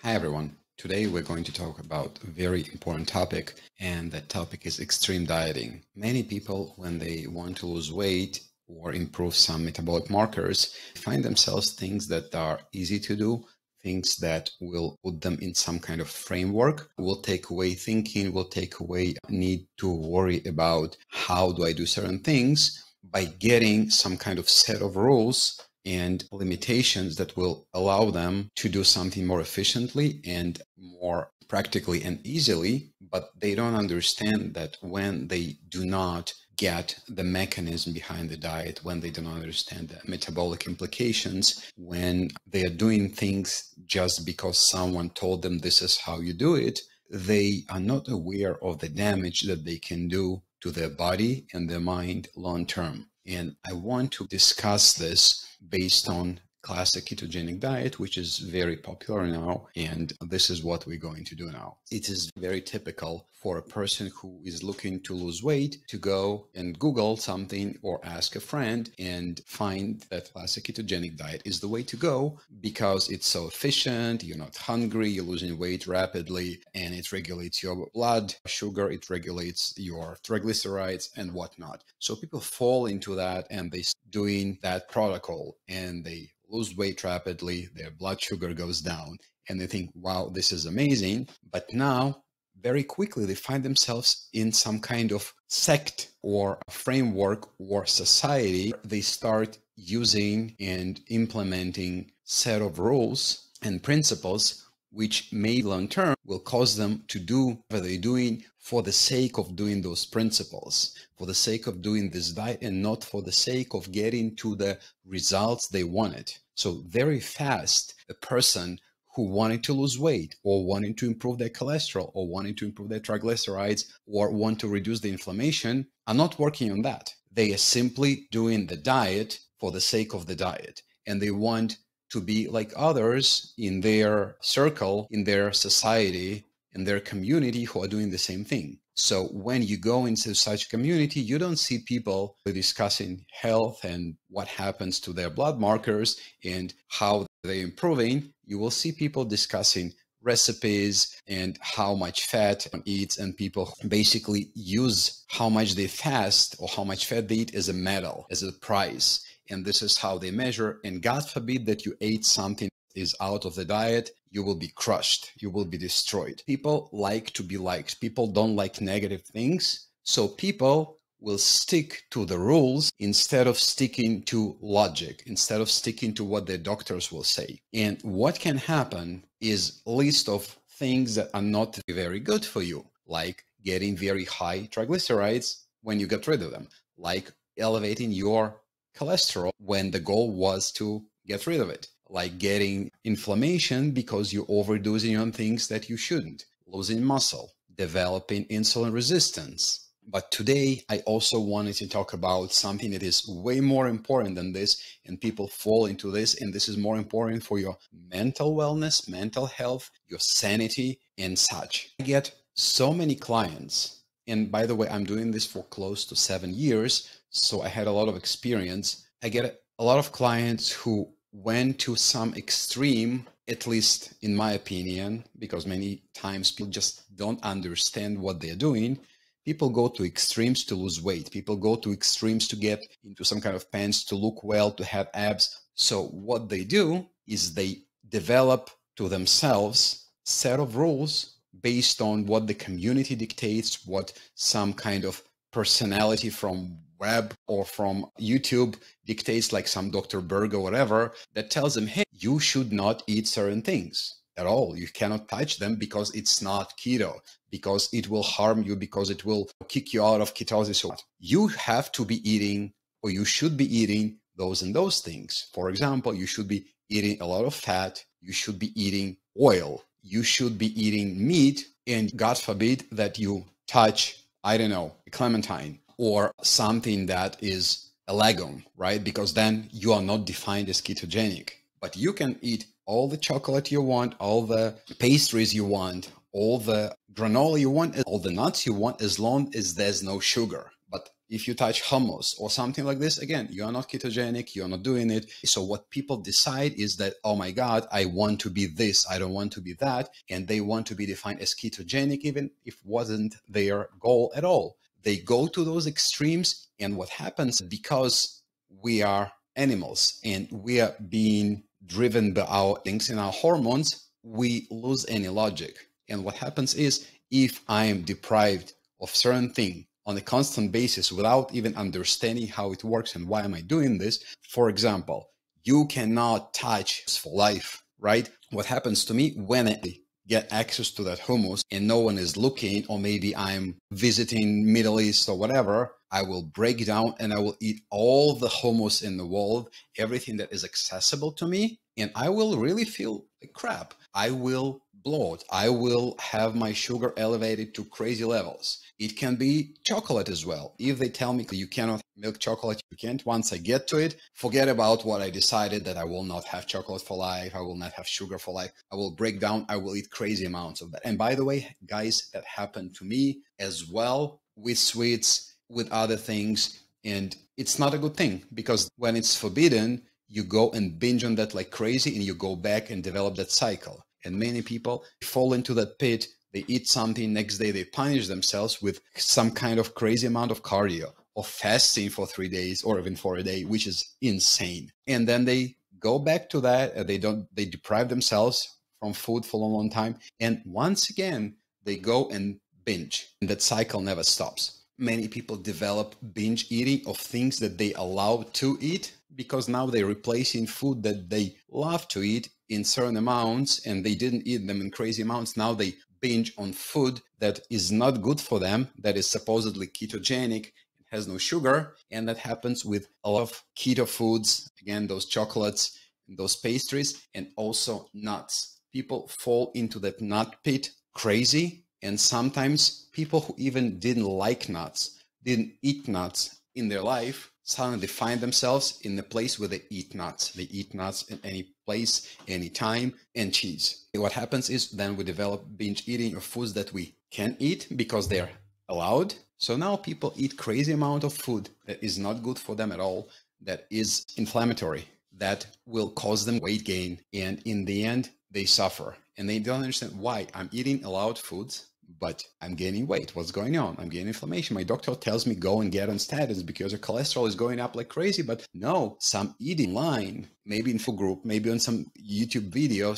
Hi everyone. Today we're going to talk about a very important topic, and that topic is extreme dieting. Many people, when they want to lose weight or improve some metabolic markers, find themselves things that are easy to do, things that will put them in some kind of framework, will take away thinking, will take away need to worry about how do I do certain things by getting some kind of set of rules and limitations that will allow them to do something more efficiently and more practically and easily. But they don't understand that when they do not get the mechanism behind the diet, when they do not understand the metabolic implications, when they are doing things just because someone told them this is how you do it, they are not aware of the damage that they can do to their body and their mind long term. And I want to discuss this based on classic ketogenic diet, which is very popular now. And this is what we're going to do now. It is very typical for a person who is looking to lose weight to go and Google something or ask a friend and find that classic ketogenic diet is the way to go because it's so efficient, you're not hungry, you're losing weight rapidly, and it regulates your blood sugar, it regulates your triglycerides and whatnot. So people fall into that and they doing that protocol and they lose weight rapidly, their blood sugar goes down, and they think, wow, this is amazing. But now, very quickly, they find themselves in some kind of sect or framework or society. They start using and implementing set of rules and principles which may long term will cause them to do what they're doing for the sake of doing those principles, for the sake of doing this diet, and not for the sake of getting to the results they wanted. So very fast, a person who wanted to lose weight or wanting to improve their cholesterol or wanting to improve their triglycerides or want to reduce the inflammation are not working on that. They are simply doing the diet for the sake of the diet, and they want to be like others in their circle, in their society, in their community who are doing the same thing. So when you go into such community, you don't see people discussing health and what happens to their blood markers and how they're improving. You will see people discussing recipes and how much fat one eats, and people basically use how much they fast or how much fat they eat as a medal, as a prize. And this is how they measure. And God forbid that you ate something that is out of the diet, you will be crushed. You will be destroyed. People like to be liked. People don't like negative things. So people will stick to the rules instead of sticking to logic, instead of sticking to what their doctors will say. And what can happen is a list of things that are not very good for you, like getting very high triglycerides when you get rid of them, like elevating your cholesterol when the goal was to get rid of it, like getting inflammation because you're overdosing on things that you shouldn't, losing muscle, developing insulin resistance. But today, I also wanted to talk about something that is way more important than this, and people fall into this, and this is more important for your mental wellness, mental health, your sanity, and such. I get so many clients, and by the way, I'm doing this for close to 7 years, so I had a lot of experience. I get a lot of clients who went to some extreme, at least in my opinion, because many times people just don't understand what they're doing. People go to extremes to lose weight. People go to extremes to get into some kind of pants, to look well, to have abs. So what they do is they develop to themselves a set of rules based on what the community dictates, what some kind of personality from web or from YouTube dictates, like some Dr. Berg or whatever, that tells them, hey, you should not eat certain things at all. You cannot touch them because it's not keto, because it will harm you, because it will kick you out of ketosis. You have to be eating, or you should be eating those and those things. For example, you should be eating a lot of fat. You should be eating oil. You should be eating meat. And God forbid that you touch, I don't know, a clementine or something that is a legume, right? Because then you are not defined as ketogenic. But you can eat all the chocolate you want, all the pastries you want, all the granola you want, all the nuts you want, as long as there's no sugar. But if you touch hummus or something like this, again, you are not ketogenic, you're not doing it. So what people decide is that, oh my God, I want to be this, I don't want to be that. And they want to be defined as ketogenic, even if it wasn't their goal at all. They go to those extremes. And what happens, because we are animals and we are being driven by our things and our hormones, we lose any logic. And what happens is, if I am deprived of certain thing on a constant basis without even understanding how it works and why am I doing this, for example, you cannot touch for life, right? What happens to me when I get access to that hummus and no one is looking, or maybe I'm visiting Middle East or whatever, I will break down and I will eat all the hummus in the world, everything that is accessible to me, and I will really feel like crap. I will bloat. I will have my sugar elevated to crazy levels. It can be chocolate as well. If they tell me you cannot milk chocolate, you can't. Once I get to it, forget about what I decided, that I will not have chocolate for life. I will not have sugar for life. I will break down. I will eat crazy amounts of that. And by the way, guys, that happened to me as well with sweets, with other things. And it's not a good thing, because when it's forbidden, you go and binge on that like crazy and you go back and develop that cycle. And many people fall into that pit. They eat something, next day they punish themselves with some kind of crazy amount of cardio or fasting for 3 days or even for a day, which is insane. And then they go back to that. They deprive themselves from food for a long time. And once again, they go and binge. And that cycle never stops. Many people develop binge eating of things that they allow to eat, because now they're replacing food that they love to eat in certain amounts and they didn't eat them in crazy amounts. Now they binge on food that is not good for them, that is supposedly ketogenic, it has no sugar. And that happens with a lot of keto foods, again, those chocolates, those pastries, and also nuts. People fall into that nut pit crazy. And sometimes people who even didn't like nuts, didn't eat nuts in their life, suddenly they find themselves in a place where they eat nuts. They eat nuts in any place, any time, and cheese. And what happens is then we develop binge eating of foods that we can eat because they're allowed. So now people eat crazy amount of food that is not good for them at all, that is inflammatory, that will cause them weight gain. And in the end, they suffer. And they don't understand why. I'm eating allowed foods, but I'm gaining weight. What's going on? I'm getting inflammation. My doctor tells me go and get on statins because your cholesterol is going up like crazy. But no, some eating line, maybe info group, maybe on some YouTube video,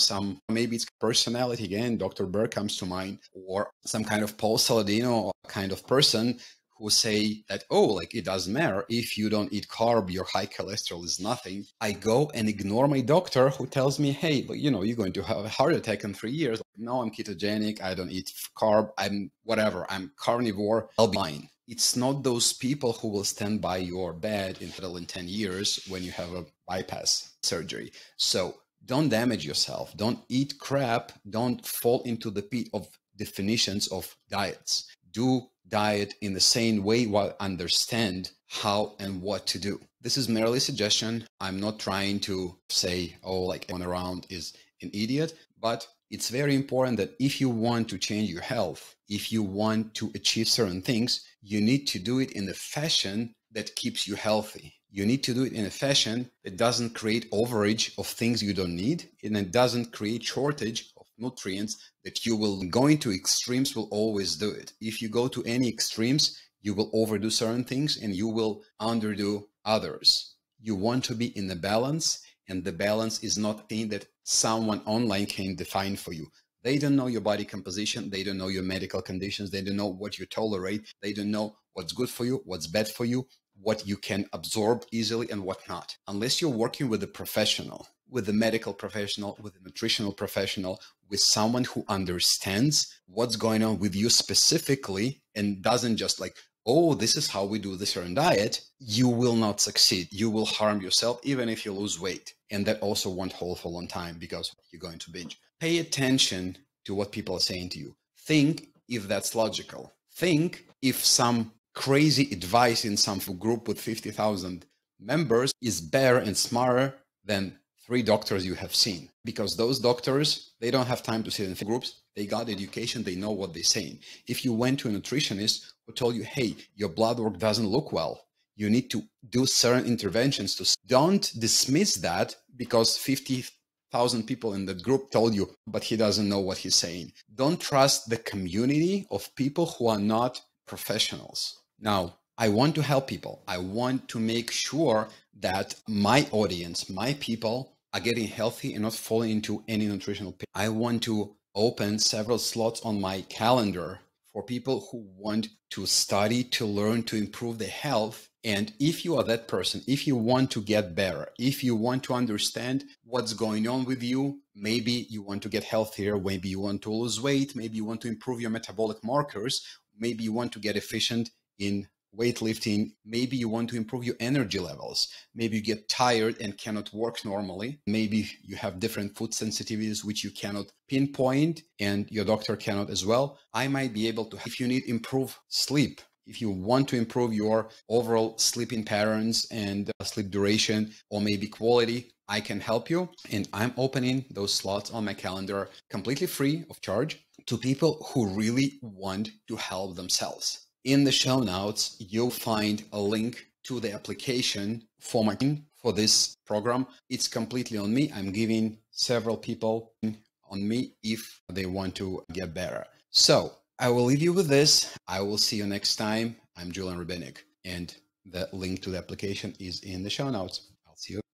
maybe it's personality again. Dr. Burr comes to mind, or some kind of Paul Saladino kind of person who say that, oh, like it doesn't matter if you don't eat carb, your high cholesterol is nothing. I go and ignore my doctor who tells me, hey, you're going to have a heart attack in 3 years. No, I'm ketogenic. I don't eat carb. I'm carnivore. I'll be fine. It's not those people who will stand by your bed in 10 years when you have a bypass surgery. So don't damage yourself. Don't eat crap. Don't fall into the pit of definitions of diets. Do diet in the same way while understand how and what to do. This is merely a suggestion. I'm not trying to say, oh, like everyone around is an idiot, but it's very important that if you want to change your health, if you want to achieve certain things, you need to do it in a fashion that keeps you healthy. You need to do it in a fashion that doesn't create overage of things you don't need, and it doesn't create shortage of nutrients that you will go into extremes will always do it. If you go to any extremes, you will overdo certain things and you will underdo others. You want to be in a balance, and the balance is not a thing that someone online can define for you. They don't know your body composition. They don't know your medical conditions. They don't know what you tolerate. They don't know what's good for you, what's bad for you, what you can absorb easily and what not. Unless you're working with a professional, with a medical professional, with a nutritional professional, with someone who understands what's going on with you specifically and doesn't just like, oh, this is how we do this certain diet, you will not succeed. You will harm yourself even if you lose weight. And that also won't hold for a long time because you're going to binge. Pay attention to what people are saying to you. Think if that's logical. Think if some crazy advice in some group with 50,000 members is better and smarter than 3 doctors you have seen, because those doctors, they don't have time to sit in groups. They got education. They know what they're saying. If you went to a nutritionist who told you, hey, your blood work doesn't look well, you need to do certain interventions to don't dismiss that because 50,000 people in the group told you, but he doesn't know what he's saying. Don't trust the community of people who are not professionals. Now, I want to help people. I want to make sure that my audience, my people are getting healthy and not falling into any nutritional pit. I want to open several slots on my calendar for people who want to study, to learn, to improve their health. And if you are that person, if you want to get better, if you want to understand what's going on with you, maybe you want to get healthier, maybe you want to lose weight, maybe you want to improve your metabolic markers, maybe you want to get efficient in weightlifting, maybe you want to improve your energy levels, maybe you get tired and cannot work normally, maybe you have different food sensitivities which you cannot pinpoint and your doctor cannot as well. I might be able to, if you need improve sleep, if you want to improve your overall sleeping patterns and sleep duration or maybe quality, I can help you. And I'm opening those slots on my calendar completely free of charge to people who really want to help themselves. In the show notes, you'll find a link to the application for this program. It's completely on me. I'm giving several people on me if they want to get better. So I will leave you with this. I will see you next time. I'm Julian Ribinik, and the link to the application is in the show notes. I'll see you.